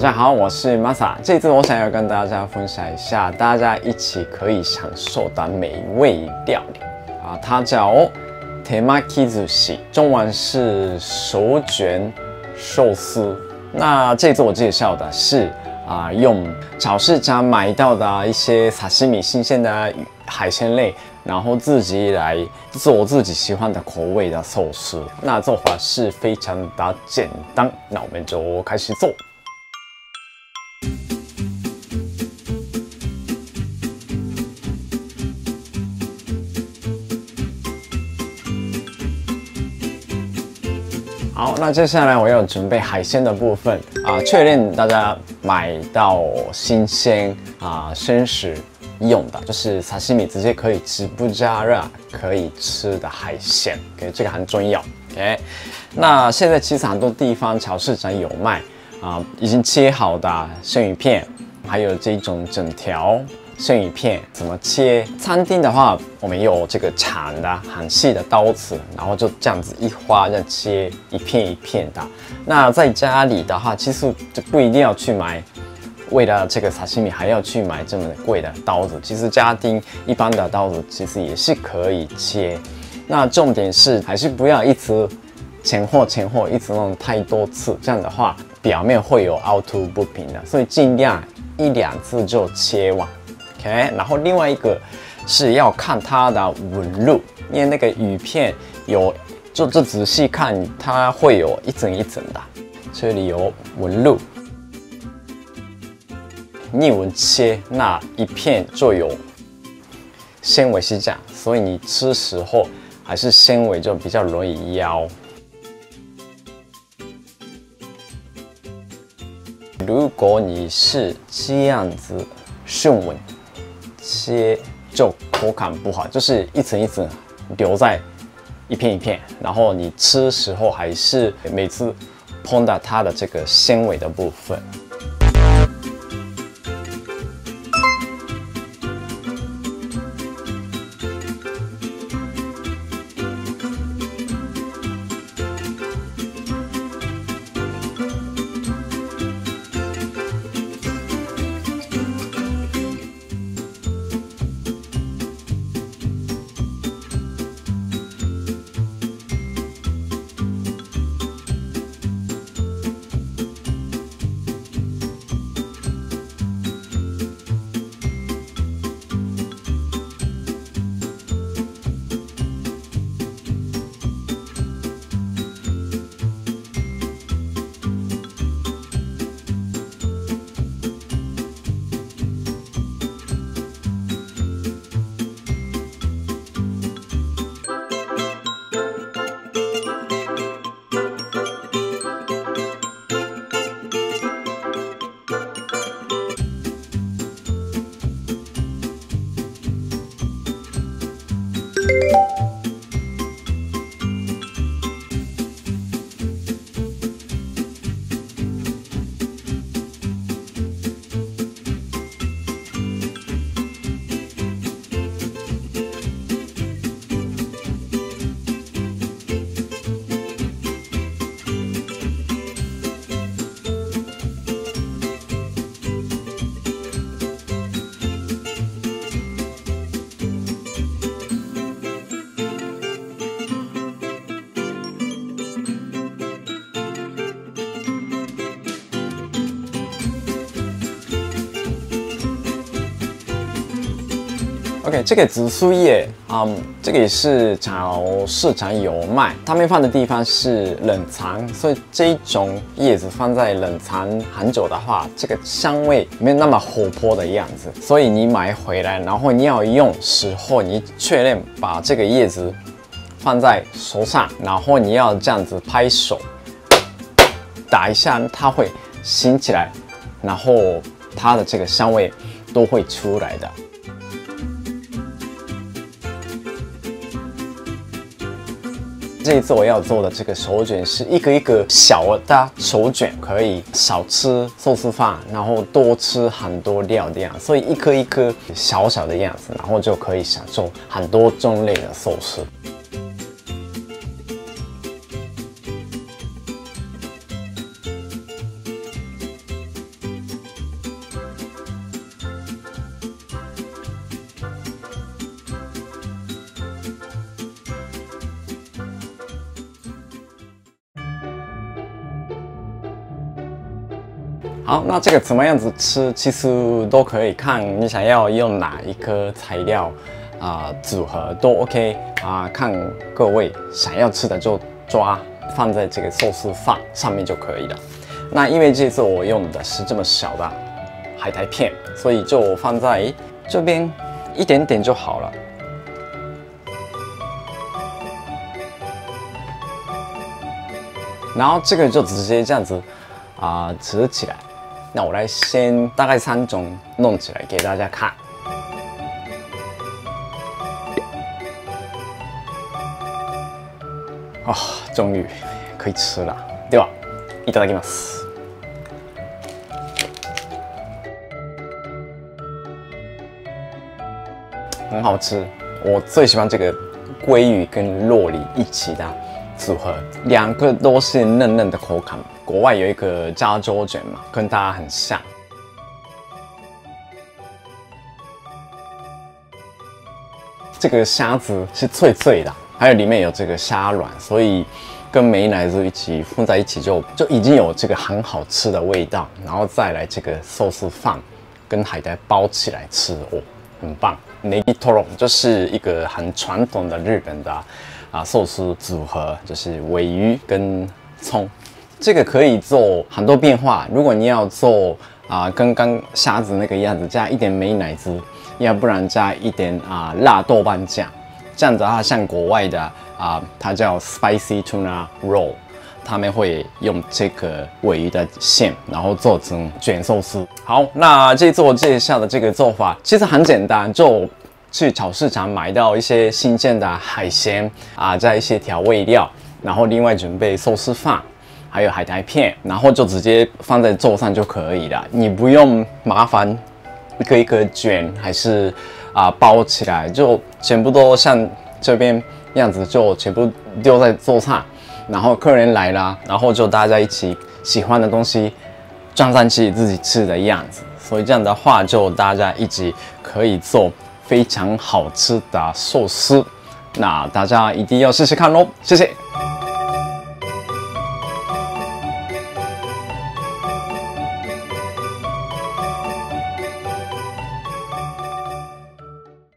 家好，我是 Masa。这次我想要跟大家分享一下，大家一起可以享受的美味料理啊，它叫手巻き寿司，中文是手卷寿司。那这次我介绍的是用超市家买到的一些沙西米新鲜的海鲜类，然后自己来做自己喜欢的口味的寿司。那做法是非常的简单，那我们就开始做。好，那接下来我要准备海鲜的部分确认大家买到新鲜生食用的，就是沙西米直接可以吃不加热可以吃的海鲜 ，OK， 这个很重要 ，OK。那现在其实很多地方超市场有卖已经切好的生鱼片，还有这种整条生鱼片怎么切？餐厅的话，我们有这个长的很细的刀子，然后就这样子一划这样切一片一片的。那在家里的话，其实就不一定要去买，为了这个沙西米还要去买这么贵的刀子。其实家庭一般的刀子其实也是可以切。那重点是还是不要一直前后一直弄太多次，这样的话表面会有凹凸不平的，所以尽量一两次就切完。OK， 然后另外一个是要看它的纹路，因为那个鱼片有，就仔细看，它会有一层一层的，这里有纹路，逆纹切那一片就有纤维是这样，所以你吃时候还是纤维就比较容易咬。如果你是这样子顺纹切，就口感不好，就是一层一层留在一片一片，然后你吃时候还是每次碰到它的这个纤维的部分。OK， 这个紫苏叶，这个也是超市场有卖，他们放的地方是冷藏，所以这一种叶子放在冷藏很久的话，这个香味没有那么活泼的样子。所以你买回来，然后你要用时候，你确认把这个叶子放在手上，然后你要这样子拍手，打一下，它会醒起来，然后它的这个香味都会出来的。这一次我要做的这个手卷是一个一个小的手卷，可以少吃寿司饭，然后多吃很多料这样，所以一颗一颗小小的样子，然后就可以享受很多种类的寿司。好，那这个怎么样子吃，其实都可以看你想要用哪一个材料组合都 OK 看各位想要吃的就抓放在这个寿司饭上面就可以了。那因为这次我用的是这么小的海苔片，所以就放在这边一点点就好了。然后这个就直接这样子折起来。那我来先大概3种弄起来给大家看。终于可以吃了。ではいただきます。很好吃，我最喜欢这个鲑鱼跟酪梨一起的组合，两个都是嫩嫩的口感。国外有一个加州卷嘛，跟大家很像。这个虾子是脆脆的，还有里面有这个虾卵，所以跟美乃滋一起混在一起就已经有这个很好吃的味道。然后再来这个寿司饭跟海苔包起来吃，很棒。Negitoro 就是一个很传统的日本的寿司组合，就是鲔鱼跟葱。这个可以做很多变化。如果你要做跟刚虾子那个样子，加一点美乃滋，要不然加一点辣豆瓣酱。这样子的话，像国外的它叫 spicy tuna roll， 他们会用这个鲔鱼的馅，然后做成卷寿司。好，那这次我介绍的这个做法其实很简单，就去超市场买到一些新鲜的海鲜加一些调味料，然后另外准备寿司饭，还有海苔片，然后就直接放在桌上就可以了。你不用麻烦一个一个卷，还是包起来，就全部都像这边样子，就全部丢在桌上。然后客人来了，然后就大家一起喜欢的东西装上去自己吃的样子。所以这样的话，就大家一起可以做非常好吃的寿司。那大家一定要试试看咯，谢谢。